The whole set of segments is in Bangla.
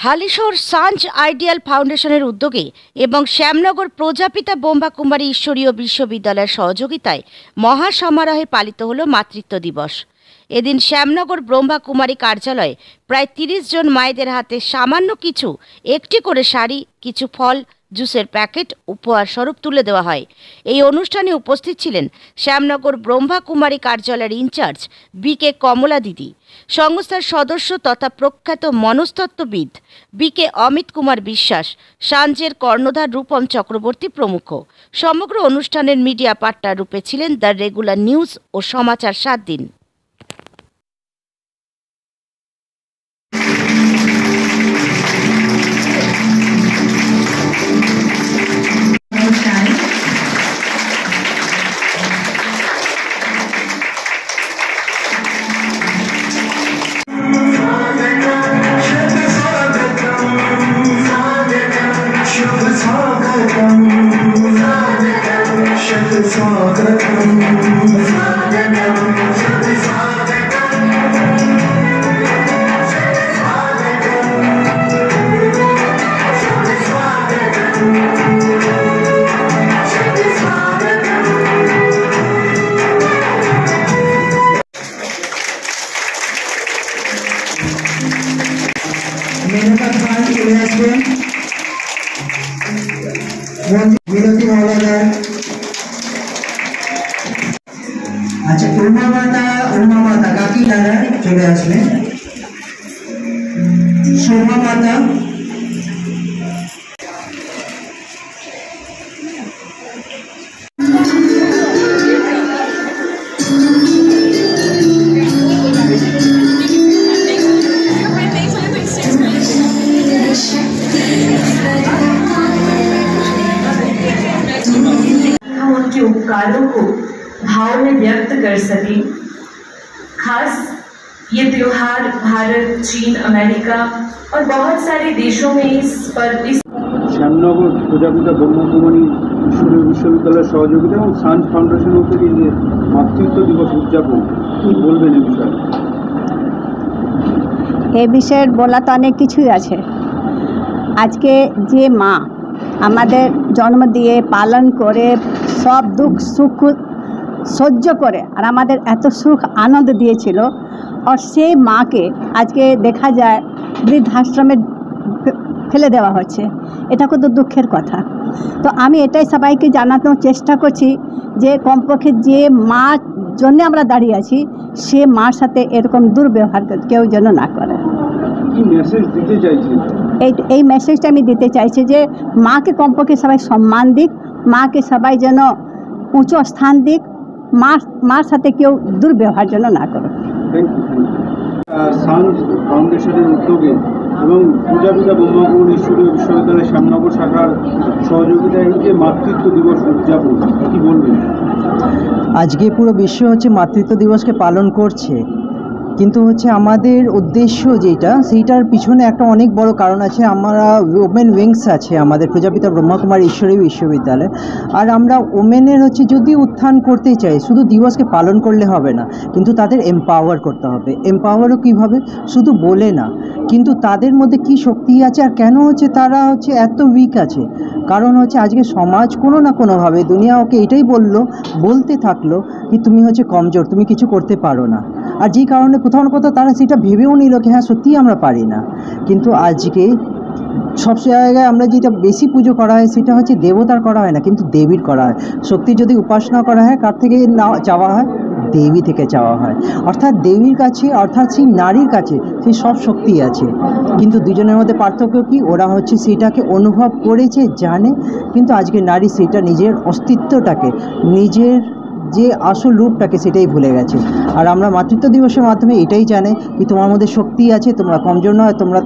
হালিশহর সাঞ্জ আইডিয়াল ফাউন্ডেশনের উদ্যোগে এবং শ্যামনগর প্রজাপিতা ব্রহ্মাকুমারী ঈশ্বরীয় বিশ্ববিদ্যালয়ের সহযোগিতায় মহাসমারোহে পালিত হল মাতৃত্ব দিবস। এদিন শ্যামনগর ব্রহ্মাকুমারী কার্যালয়ে প্রায় ৩০ জন মায়েদের হাতে সামান্য কিছু একটি করে শাড়ি, কিছু ফল, জুসের প্যাকেট উপহার স্বরূপ তুলে দেওয়া হয়। এই অনুষ্ঠানে উপস্থিত ছিলেন শ্যামনগর ব্রহ্মাকুমারী কার্যালয়ের ইনচার্জ বি.কে. কমলা দিদি, সংস্থার সদস্য তথা প্রখ্যাত মনস্তত্ত্ববিদ বি.কে. অমিত কুমার বিশ্বাস, সাঞ্জের কর্ণধার রূপম চক্রবর্তী প্রমুখ। সমগ্র অনুষ্ঠানের মিডিয়া পার্টনার রূপে ছিলেন দ্য রেগুলার নিউজ ও সমাচার 7 দিন। মিনতি মহোদয়, আচ্ছা উমা মাতা কাকি দাদা চলে আসবেন। শোভা মাতা, उनके उपकारों को भाव में व्यक्त कर सके। खास ये त्योहार भारत, चीन, अमेरिका और बहुत सारे देशों में इस শ্যামনগর প্রজাপিতা ব্রহ্মকুমারী ঈশ্বরীয় বিশ্ববিদ্যালয়ের সহযোগিতা এবং সাঞ্জ ফাউন্ডেশন উদ্যোগে যে মাতৃত্ব দিবস উদযাপন, কি বলবেন এই বিষয়ে? এ বিষয়ে বলা তো অনেক কিছুই আছে। আজকে যে মা আমাদের জন্ম দিয়ে পালন করে সব দুঃখ সুখ সহ্য করে আর আমাদের এত সুখ আনন্দ দিয়েছিল, আর সেই মাকে আজকে দেখা যায় বৃদ্ধাশ্রমে ফেলে দেওয়া হচ্ছে। এটা কত দুঃখের কথা। তো আমি এটাই সবাইকে জানানোর চেষ্টা করছি যে কমপক্ষে যে মার জন্য আমরা দাঁড়িয়ে আছি সে মার সাথে এরকম দুর্ব্যবহার কেউ যেন না করে। এই মেসেজটা আমি দিতে চাইছি যে মাকে কমপক্ষে সবাই সম্মান দিক, মাকে সবাই যেন উঁচু স্থান দিক, মার সাথে কেউ দুর্ব্যবহার যেন না করে। সাঞ্জ ফাউন্ডেশনের উদ্যোগে এবং প্রজাপিতা ব্রহ্মাকুমারী ঈশ্বরীয় বিশ্ববিদ্যালয়ের শ্যামনগর শাখার সহযোগিতায় এই যে মাতৃত্ব দিবস উদযাপন, কি বলবেন? আজকে পুরো বিশ্ব মাতৃত্ব দিবসকে পালন করছে, কিন্তু আমাদের উদ্দেশ্য যেটা সেইটার পিছনে একটা অনেক বড় কারণ আছে। আমরা ওমেন উইংস আছে আমাদের প্রজাপিতা ব্রহ্মাকুমারী ঈশ্বরীয় বিশ্ববিদ্যালয়, আর আমরা ওমেনের যদি উত্থান করতে চাই শুধু দিবসকে পালন করলে হবে না, কিন্তু তাদের এম্পাওয়ার করতে হবে। এম্পাওয়ারও কীভাবে? শুধু বলে না, কিন্তু তাদের মধ্যে কি শক্তি আছে আর কেন তারা এত উইক আছে। কারণ আজকে সমাজ কোনো না কোনোভাবে দুনিয়া ওকে এটাই বলতে থাকলো কি তুমি কমজোর, তুমি কিছু করতে পারো না। আর যে কারণে কোথাও না কোথাও তারা সেটা ভেবেও নিল কি হ্যাঁ সত্যিই আমরা পারি না। কিন্তু আজকে সব জায়গায় আমরা যেটা বেশি পুজো করা হয় সেটা দেবতার করা হয় না, কিন্তু দেবীর করা হয়। শক্তি যদি উপাসনা করা হয় কার থেকে না চাওয়া হয়? দেবী থেকে চাওয়া হয়। অর্থাৎ দেবীর কাছে, অর্থাৎ সেই নারীর কাছে সেই সব শক্তি আছে। কিন্তু দুজনের মধ্যে পার্থক্য কি? ওরা সেটাকে অনুভব করেছে, জানে, কিন্তু আজকে নারী সেটা নিজের অস্তিত্বটাকে, নিজের যে আসল রূপটাকে সেটাই ভুলে গেছে। আর আমরা মাতৃত্ব দিবসের মাধ্যমে এটাই জানে কি তোমার মধ্যে শক্তি আছে, তোমরা কমজোর নয়, তোমরা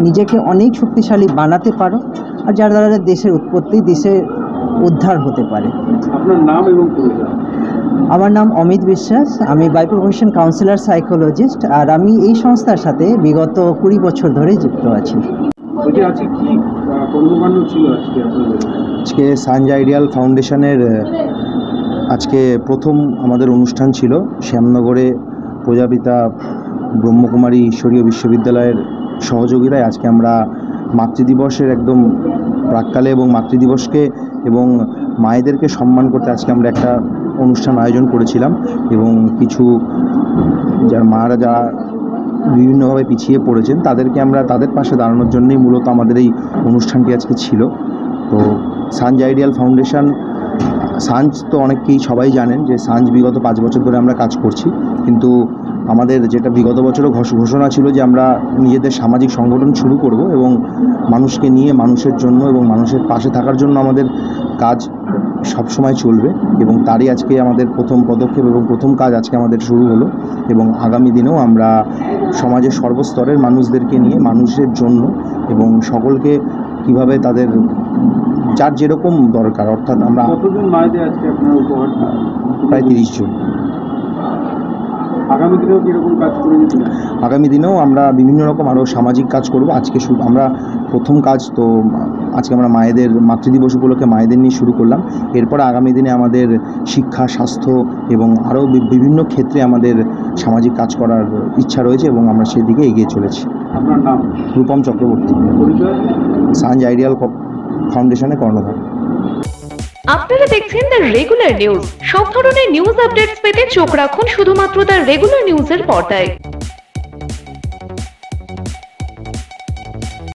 নিজেকে অনেক শক্তিশালী বানাতে পারো, আর যার দ্বারা দেশের উৎপত্তি, দেশের উদ্ধার হতে পারে। আপনার নাম এবং পরিচয়? আমার নাম অমিত বিশ্বাস, আমি বাই প্রফেশন কাউন্সিলর সাইকোলজিস্ট, আর আমি এই সংস্থার সাথে বিগত 20 বছর ধরে যুক্ত আছি। আজকে সাঞ্জ আইডিয়াল ফাউন্ডেশনের আজকে প্রথম আমাদের অনুষ্ঠান ছিল শ্যামনগরে প্রজাপিতা ব্রহ্মকুমারী ঈশ্বরীয় বিশ্ববিদ্যালয়ের সহযোগিতায় আজকে আমরা মাতৃদিবসের একদম প্রাক্কালে এবং মাতৃদিবসকে এবং মায়েদেরকে সম্মান করতে আজকে আমরা একটা অনুষ্ঠান আয়োজন করেছিলাম এবং কিছু যার মারা যারা বিভিন্নভাবে পিছিয়ে পড়েছেন তাদেরকে আমরা তাদের পাশে দাঁড়ানোর জন্যই মূলত আমাদের এই অনুষ্ঠানটি আজকে ছিল। তো সানজ আইডিয়াল ফাউন্ডেশন, সানজ তো অনেকেই সবাই জানেন যে সানজ বিগত 5 বছর ধরে আমরা কাজ করছি, কিন্তু আমাদের যেটা বিগত বছরও ঘোষণা ছিল যে আমরা নিজেদের সামাজিক সংগঠন শুরু করব এবং মানুষকে নিয়ে মানুষের জন্য এবং মানুষের পাশে থাকার জন্য আমাদের কাজ সবসময় চলবে এবং তারই আজকে আমাদের প্রথম পদক্ষেপ এবং প্রথম কাজ আজকে আমাদের শুরু হলো এবং আগামী দিনেও আমরা সমাজের সর্বস্তরের মানুষদেরকে নিয়ে মানুষের জন্য এবং সকলকে কিভাবে তাদের যার যেরকম দরকার, অর্থাৎ আমরা কতজন মায়েদের আজকে আপনার উপহার? প্রায় 30 জন। আগামী দিনেও কীরকম কাজ করে যেতে? আগামী দিনেও আমরা বিভিন্ন রকম আরও সামাজিক কাজ করব। আজকে আমরা প্রথম কাজ তো আজকে আমরা মায়েদের মাতৃদিবস উপলক্ষে মায়েদের নিয়ে শুরু করলাম। এরপরে আগামী দিনে আমাদের শিক্ষা, স্বাস্থ্য এবং আরও বিভিন্ন ক্ষেত্রে আমাদের সামাজিক কাজ করার ইচ্ছা রয়েছে এবং আমরা সেদিকে এগিয়ে চলেছি। আপনার নাম? রূপম চক্রবর্তী, পরিচয়? সানজ আইডিয়াল ফাউন্ডেশনের কর্ণধার। আপনারা দেখছেন দ্য রেগুলার নিউজ। সব ধরনের নিউজ আপডেটস পেতে চোখ রাখুন শুধুমাত্র দ্য রেগুলার নিউজের পর্দায়।